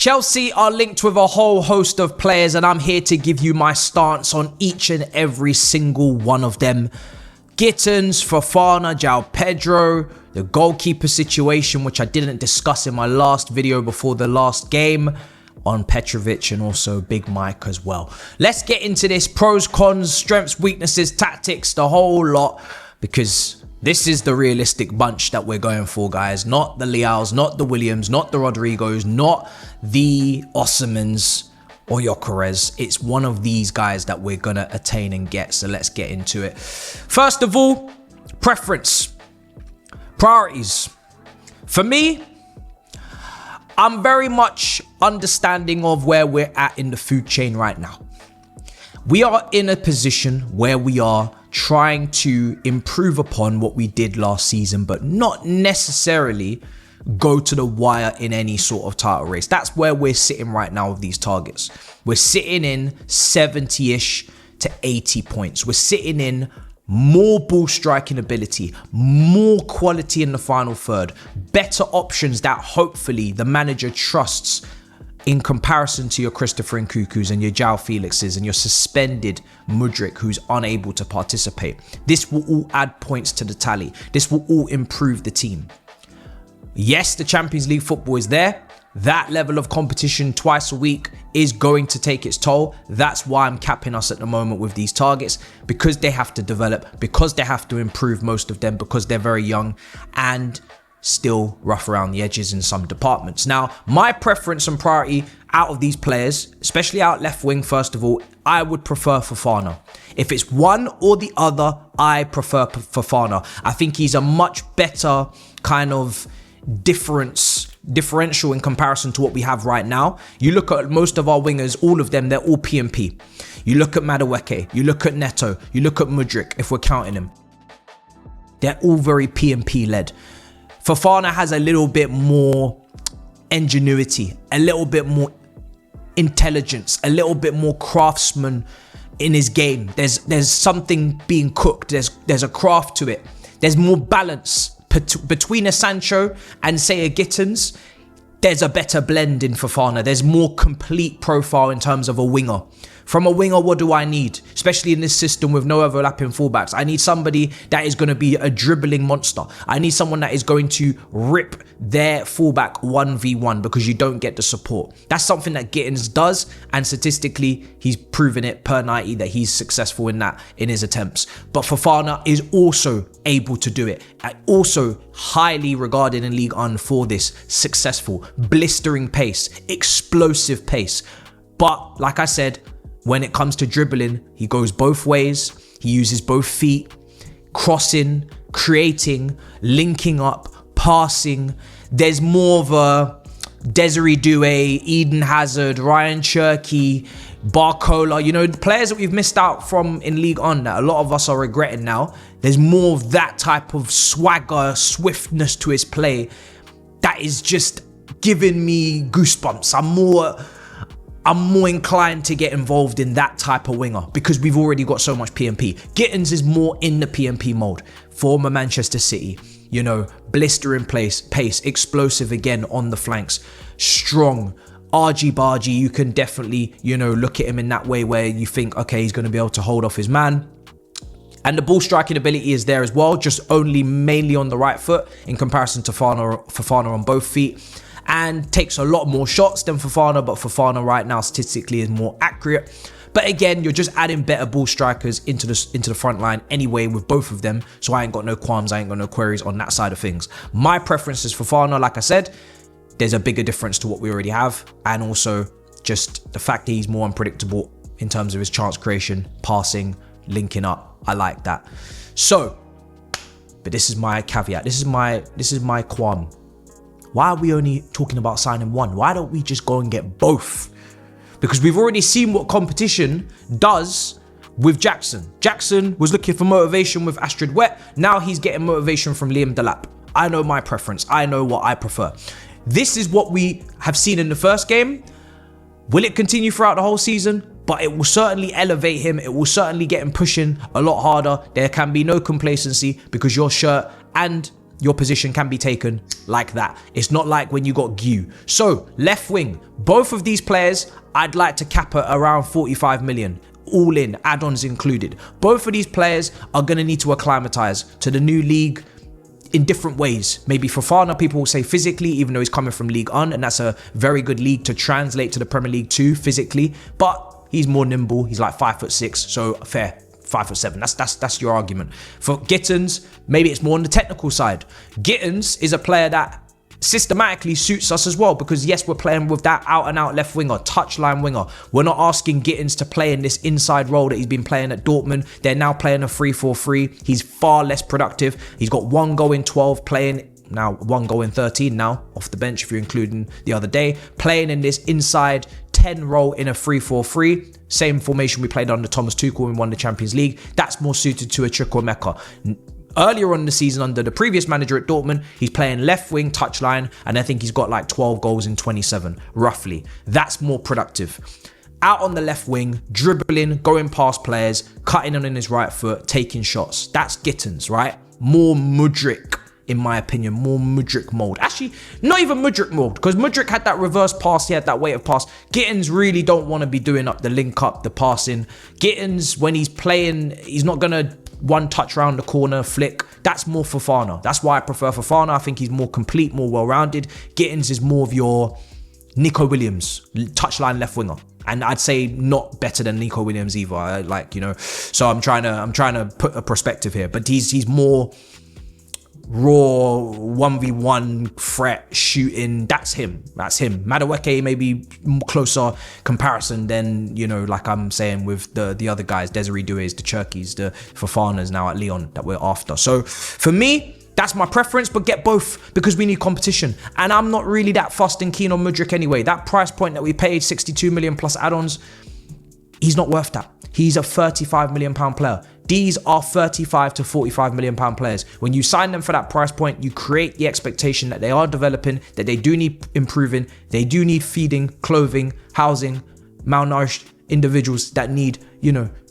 Chelsea are linked with a whole host of players, and I'm here to give you my stance on each and every single one of them. Gittens, Fofana, Pedro, the goalkeeper situation, which I didn't discuss in my last video before the last game, on Petrovic, and also Big Mike as well. Let's get into this. Pros, cons, strengths, weaknesses, tactics, the whole lot, because this is the realistic bunch that we're going for, guys. Not the Leals, not the Williams, not the Rodrigos, not the Osmans or Gyökeres. It's one of these guys that we're going to attain and get. So let's get into it. First of all, preference. Priorities. For me, I'm very much understanding of where we're at in the food chain right now. We are in a position where we are trying to improve upon what we did last season, but not necessarily go to the wire in any sort of title race. That's where we're sitting right now with these targets. We're sitting in 70-ish to 80 points. We're sitting in more ball striking ability, more quality in the final third, better options that hopefully the manager trusts in comparison to your Christopher Nkunkus and your João Felixes and your suspended Mudryk, who's unable to participate. This will all add points to the tally. This will all improve the team. Yes, the Champions League football is there. That level of competition twice a week is going to take its toll. That's why I'm capping us at the moment with these targets, because they have to develop, because they have to improve, most of them, because they're very young and still rough around the edges in some departments. Now, my preference and priority out of these players, especially out left wing, first of all, I would prefer Fofana. If it's one or the other, I prefer Fofana. I think he's a much better kind of differential in comparison to what we have right now. You look at most of our wingers, all of them, they're all P&P. You look at Mudryk, you look at Neto, you look at Mudryk, if we're counting him. They're all very P&P led. Fofana has a little bit more ingenuity, a little bit more intelligence, a little bit more craftsman in his game. There's something being cooked. There's a craft to it. There's more balance between a Sancho and, say, a Gittens. There's a better blend in Fofana. There's more complete profile in terms of a winger. From a winger, what do I need? Especially in this system with no overlapping fullbacks. I need somebody that is going to be a dribbling monster. I need someone that is going to rip their fullback 1v1 because you don't get the support. That's something that Gittens does, and statistically, he's proven it per 90 that he's successful in that in his attempts. But Fofana is also able to do it. Also highly regarded in League 1 for this successful, blistering pace, explosive pace. But like I said, when it comes to dribbling, he goes both ways. He uses both feet, crossing, creating, linking up, passing. There's more of a Desiree Doué, Eden Hazard, Ryan Cherky, Barcola, you know, the players that we've missed out from in League 1 that a lot of us are regretting now. There's more of that type of swagger, swiftness to his play that is just giving me goosebumps. I'm more inclined to get involved in that type of winger because we've already got so much P&P. Gittens is more in the P&P mode. Former Manchester City, you know, blistering pace, explosive again on the flanks, strong, argy-bargy. You can definitely, you know, look at him in that way where you think, okay, he's going to be able to hold off his man. And the ball striking ability is there as well, just only mainly on the right foot in comparison to Fofana on both feet. And takes a lot more shots than Fofana, but Fofana right now statistically is more accurate. But again, you're just adding better ball strikers into the front line anyway with both of them. So I ain't got no qualms, I ain't got no queries on that side of things. My preference is Fofana. Like I said, there's a bigger difference to what we already have. And also just the fact that he's more unpredictable in terms of his chance creation, passing, linking up. I like that. So, but this is my caveat. This is my qualm. Why are we only talking about signing one? Why don't we just go and get both? Because we've already seen what competition does with Jackson. Jackson was looking for motivation with Astrid Wet. Now he's getting motivation from Liam Delap. I know my preference. I know what I prefer. This is what we have seen in the first game. Will it continue throughout the whole season? But it will certainly elevate him. It will certainly get him pushing a lot harder. There can be no complacency because your shirt and your position can be taken like that. It's not like when you got Gu. So left wing, both of these players, I'd like to cap at around 45 million. All in, add-ons included. Both of these players are going to need to acclimatize to the new league in different ways. Maybe Fofana, people will say physically, even though he's coming from League 1, and that's a very good league to translate to the Premier League 2 physically, but he's more nimble. He's like 5'6", so fair. 5'7". That's your argument. For Gittens, maybe it's more on the technical side. Gittens is a player that systematically suits us as well, because yes, we're playing with that out and out left winger, touchline winger. We're not asking Gittens to play in this inside role that he's been playing at Dortmund. They're now playing a 3-4-3. He's far less productive. He's got 1 goal in 12 playing, now 1 goal in 13 now off the bench if you're including the other day, playing in this inside 10 role in a 3-4-3. Same formation we played under Thomas Tuchel when we won the Champions League. That's more suited to a Chukwuemeka. Earlier on in the season under the previous manager at Dortmund, he's playing left wing touchline, and I think he's got like 12 goals in 27, roughly. That's more productive. Out on the left wing, dribbling, going past players, cutting on his right foot, taking shots. That's Gittens, right? More Mudryk, in my opinion, more Mudryk mold. Actually, not even Mudryk mold, because Mudryk had that reverse pass, he had that weight of pass. Gittens really don't want to be doing up the link up, the passing. Gittens, when he's playing, he's not going to one touch round the corner, flick. That's more Fofana. That's why I prefer Fofana. I think he's more complete, more well-rounded. Gittens is more of your Nico Williams, touchline left winger. And I'd say not better than Nico Williams either. So I'm trying to put a perspective here. But he's more raw 1v1 threat shooting. That's him. Madueke maybe closer comparison than, like I'm saying with the other guys, Desiree Doués, the Cherkis, the Fofanas now at Lyon that we're after. So for me, that's my preference, but get both because we need competition. And I'm not really that fussed and keen on Mudryk anyway. That price point that we paid, 62 million plus add-ons, he's not worth that. He's a 35 million pound player. These are 35 to 45 million pound players. When you sign them for that price point, you create the expectation that they are developing, that they do need improving, they do need feeding, clothing, housing, malnourished individuals that need,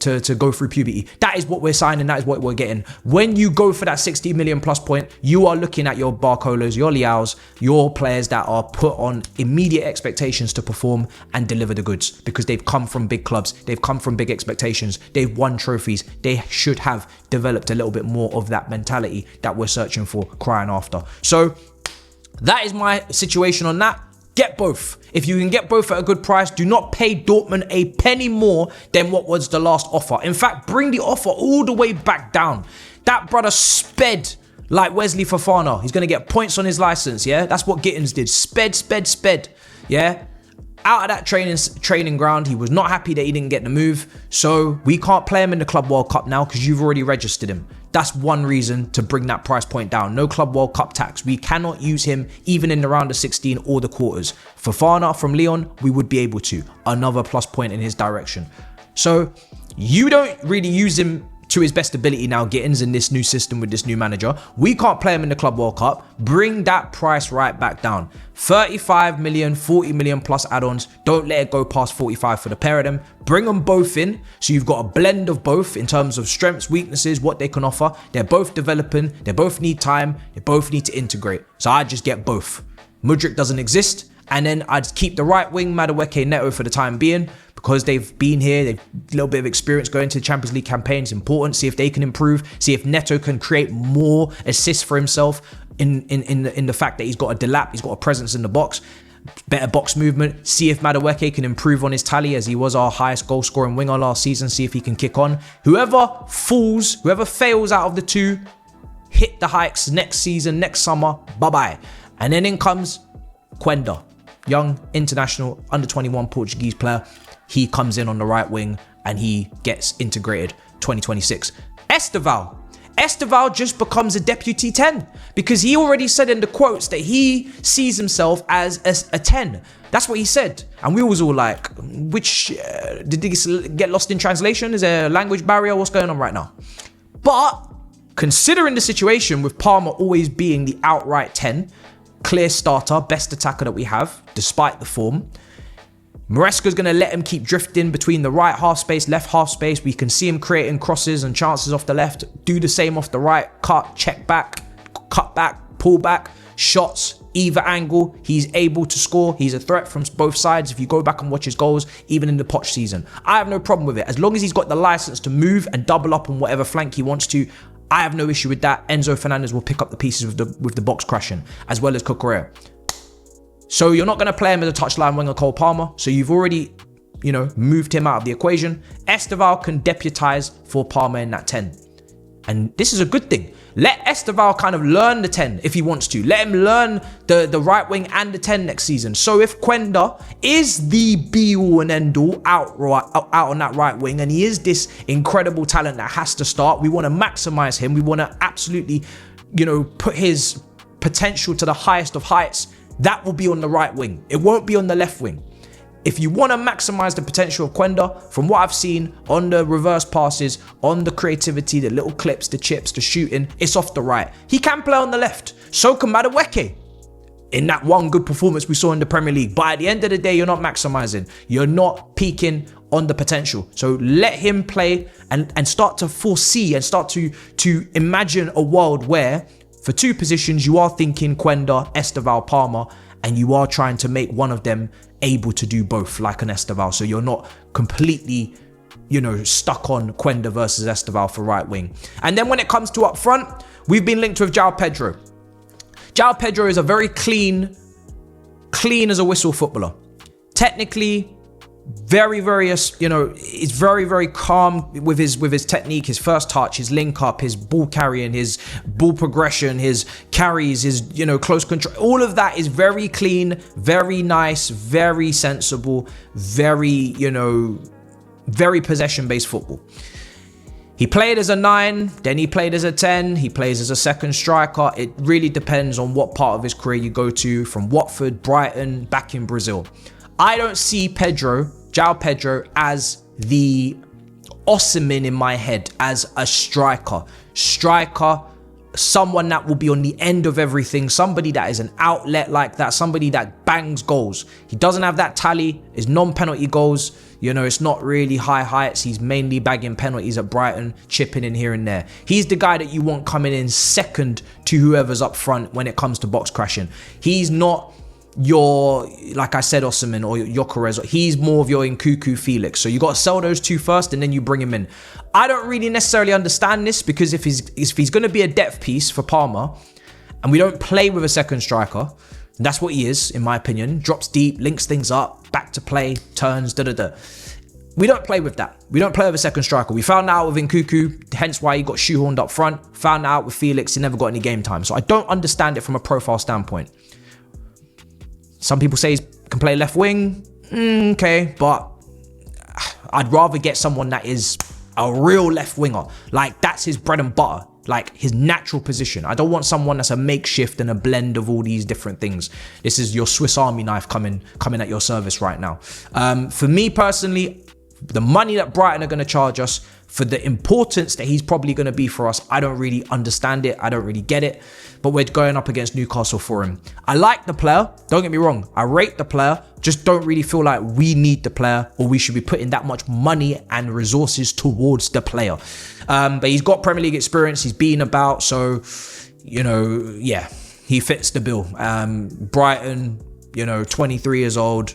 to go through puberty. That is what we're signing. That is what we're getting. When you go for that 60 million plus point, you are looking at your Barcolas, your Leaos, your players that are put on immediate expectations to perform and deliver the goods because they've come from big clubs. They've come from big expectations. They've won trophies. They should have developed a little bit more of that mentality that we're searching for, crying after. So that is my situation on that. Get both. If you can get both at a good price, do not pay Dortmund a penny more than what was the last offer. In fact, bring the offer all the way back down. That brother sped like Wesley Fofana. He's going to get points on his license, yeah? That's what Gittens did. Sped, yeah? Out of that training ground, he was not happy that he didn't get the move. So we can't play him in the Club World Cup now because you've already registered him. That's one reason to bring that price point down. No Club World Cup tax. We cannot use him even in the round of 16 or the quarters. Fofana from Lyon, we would be able to. Another plus point in his direction. So you don't really use him to his best ability now, Gittens, in this new system with this new manager. We can't play him in the Club World Cup. Bring that price right back down. 35 million, 40 million plus add-ons. Don't let it go past 45 for the pair of them. Bring them both in. So you've got a blend of both in terms of strengths, weaknesses, what they can offer. They're both developing. They both need time. They both need to integrate. So I just get both. Mudryk doesn't exist. And then I'd keep the right wing, Madueke, Neto for the time being, because they've been here, they've a little bit of experience going to the Champions League campaign. It's important. See if they can improve. See if Neto can create more assists for himself in the fact that he's got a delap, he's got a presence in the box, better box movement. See if Madueke can improve on his tally as he was our highest goal scoring winger last season. See if he can kick on. Whoever fails out of the two, hit the hikes next season, next summer, bye-bye. And then in comes Quenda. Young, international, under 21 Portuguese player. He comes in on the right wing and he gets integrated 2026. Estevao just becomes a deputy 10 because he already said in the quotes that he sees himself as a 10. That's what he said. And we was all like, did this get lost in translation? Is there a language barrier? What's going on right now? But considering the situation with Palmer always being the outright 10, clear starter, best attacker that we have, despite the form, Maresca's going to let him keep drifting between the right half space, left half space. We can see him creating crosses and chances off the left. Do the same off the right. Cut, check back, cut back, pull back, shots, either angle, he's able to score. He's a threat from both sides. If you go back and watch his goals, even in the Poch season, I have no problem with it. As long as he's got the license to move and double up on whatever flank he wants to, I have no issue with that. Enzo Fernandez will pick up the pieces with the box crashing, as well as Cucurella. So you're not going to play him as a touchline winger, Cole Palmer. So you've already, moved him out of the equation. Estevao can deputize for Palmer in that 10. And this is a good thing. Let Estevao kind of learn the 10 if he wants to. Let him learn the right wing and the 10 next season. So if Quenda is the be-all and end-all out on that right wing, and he is this incredible talent that has to start, we want to maximize him. We want to absolutely, put his potential to the highest of heights. That will be on the right wing. It won't be on the left wing. If you want to maximize the potential of Quenda, from what I've seen on the reverse passes, on the creativity, the little clips, the chips, the shooting, it's off the right. He can play on the left. So can Mudryk in that one good performance we saw in the Premier League. But at the end of the day, you're not maximizing. You're not peaking on the potential. So let him play and start to foresee and start to imagine a world where for two positions, you are thinking Quenda, Estevao, Palmer, and you are trying to make one of them able to do both, like an Estevao. So you're not completely, stuck on Quenda versus Estevao for right wing. And then when it comes to up front, we've been linked with João Pedro. João Pedro is a very clean as a whistle footballer. Technically, very, very, is very, very calm with his technique, his first touch, his link up, his ball carrying, his ball progression, his carries, his, close control. All of that is very clean, very nice, very sensible, very, very possession-based football. He played as a 9, then he played as a 10, he plays as a second striker. It really depends on what part of his career you go to, from Watford, Brighton, back in Brazil. I don't see João Pedro as the Osimhen in my head, as a striker, someone that will be on the end of everything, somebody that is an outlet like that, somebody that bangs goals. He doesn't have that tally, his non-penalty goals, it's not really high heights. He's mainly bagging penalties at Brighton, chipping in here and there. He's the guy that you want coming in second to whoever's up front when it comes to box crashing. He's not your, like I said, Osimhen or Gyökeres. He's more of your Nkunku, Felix. So you got to sell those two first and then you bring him in. I don't really necessarily understand this, because if he's going to be a depth piece for Palmer and we don't play with a second striker, and that's what he is, in my opinion. Drops deep, links things up, back to play, turns, We don't play with that. We don't play with a second striker. We found out with Nkunku, hence why he got shoehorned up front. Found out with Felix, he never got any game time. So I don't understand it from a profile standpoint. Some people say he can play left wing. Okay, but I'd rather get someone that is a real left winger. Like, that's his bread and butter. Like, his natural position. I don't want someone that's a makeshift and a blend of all these different things. This is your Swiss Army knife coming at your service right now. For me personally, the money that Brighton are going to charge us for the importance that he's probably going to be for us, I don't really understand it. I don't really get it. But we're going up against Newcastle for him. I like the player. Don't get me wrong. I rate the player. Just don't really feel like we need the player, or we should be putting that much money and resources towards the player. But he's got Premier League experience. He's been about. So, yeah, he fits the bill. Brighton, 23 years old.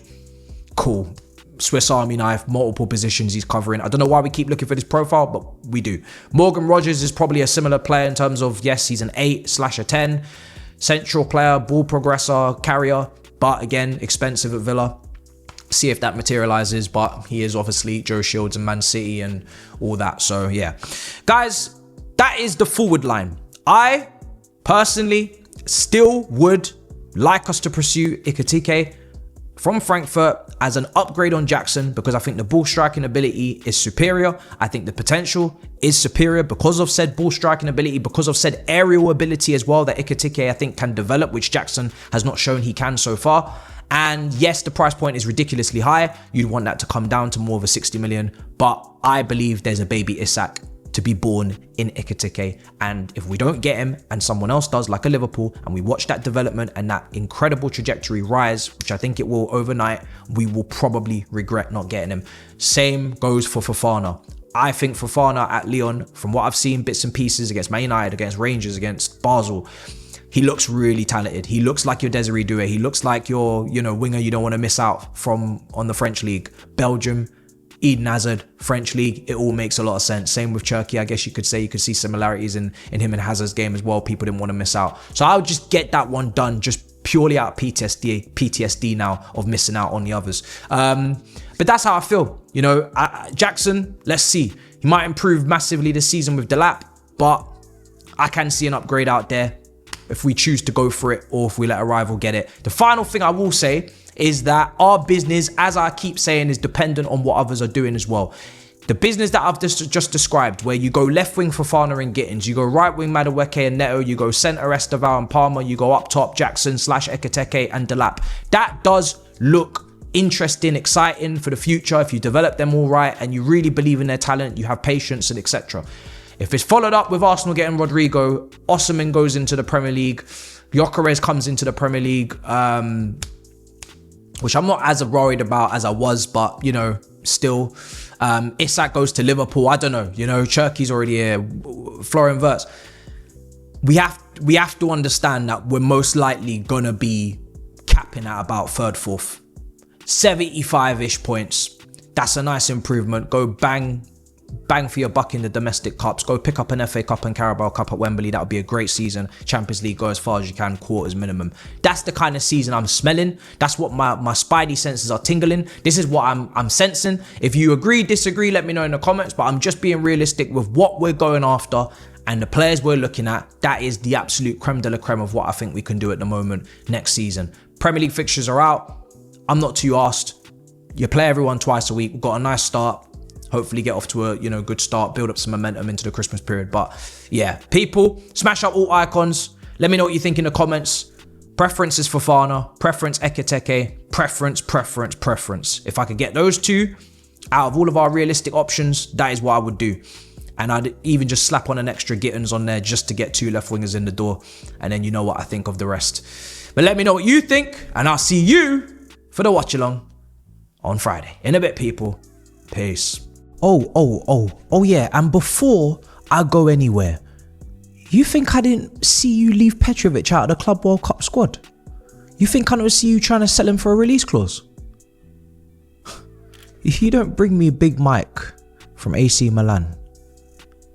Cool. Swiss Army knife, multiple positions he's covering. I don't know why we keep looking for this profile, but we do. Morgan Rogers is probably a similar player in terms of, yes, he's an 8/a 10. Central player, ball progressor, carrier, but again, expensive at Villa. See if that materializes, but he is obviously Joe Shields and Man City and all that. So yeah, guys, that is the forward line. I personally still would like us to pursue Ekitike from Frankfurt as an upgrade on Jackson, because I think the ball striking ability is superior. I think the potential is superior because of said ball striking ability, because of said aerial ability as well that Ekitike I think can develop, which Jackson has not shown he can so far. And yes, the price point is ridiculously high. You'd want that to come down to more of a 60 million, but I believe there's a baby Isak to be born in Ekitike. And if we don't get him and someone else does, like a Liverpool, and we watch that development and that incredible trajectory rise, which I think it will overnight, we will probably regret not getting him. Same goes for Fofana. I think Fofana at Lyon, from what I've seen bits and pieces against Man United, against Rangers, against Basel, he looks really talented. He looks like your Desiree Doué. He looks like your, winger you don't want to miss out from on the French league. Belgium, Eden Hazard, French league, it all makes a lot of sense. Same with Turkey, I guess you could say. You could see similarities in him and Hazard's game as well. People didn't want to miss out. So I would just get that one done just purely out of PTSD now of missing out on the others. But that's how I feel. Jackson, let's see. He might improve massively this season with Delap, but I can see an upgrade out there if we choose to go for it or if we let a rival get it. The final thing I will say is that our business, as I keep saying, is dependent on what others are doing as well. The business that I've just described, where you go left wing Fofana and Gittens, you go right wing Madueke and Neto, you go centre Estevao and Palmer, you go up top Jackson / Ekitike and Delap. That does look interesting, exciting for the future if you develop them all right and you really believe in their talent, you have patience and etc. If it's followed up with Arsenal getting Rodrigo, Osimhen goes into the Premier League, Gyökeres comes into the Premier League, which I'm not as worried about as I was, but still. Isak goes to Liverpool. I don't know. Turkey's already here. Florian Wirtz. We have to understand that we're most likely gonna be capping at about third, fourth, 75-ish points. That's a nice improvement. Go bang for your buck in the domestic cups. Go pick up an FA Cup and Carabao Cup at Wembley. That would be a great season. Champions League, go as far as you can, quarters minimum. That's the kind of season I'm smelling. That's what my spidey senses are tingling. This is what I'm sensing. If you agree, disagree, let me know in the comments, but I'm just being realistic with what we're going after and the players we're looking at. That is the absolute creme de la creme of what I think we can do at the moment next season. Premier League fixtures are out. I'm not too arsed. You play everyone twice a week. We've got a nice start. Hopefully get off to a good start, build up some momentum into the Christmas period. But yeah, people, smash up all icons. Let me know what you think in the comments. Preference is Fofana, preference Ekitike, preference. If I could get those two out of all of our realistic options, that is what I would do. And I'd even just slap on an extra Gittens on there just to get 2 left wingers in the door. And then you know what I think of the rest. But let me know what you think, and I'll see you for the watch along on Friday. In a bit, people. Peace. Oh yeah, and before I go anywhere, you think I didn't see you leave Petrovic out of the Club World Cup squad? You think I don't see you trying to sell him for a release clause? If you don't bring me Big Mike from AC Milan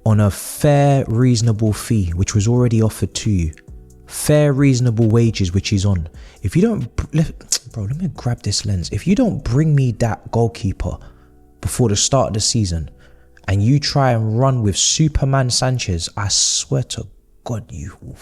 on a fair, reasonable fee, which was already offered to you, fair, reasonable wages, which he's on. If you don't, bro, let me grab this lens. If you don't bring me that goalkeeper before the start of the season and you try and run with Superman Sanchez, I swear to God, you will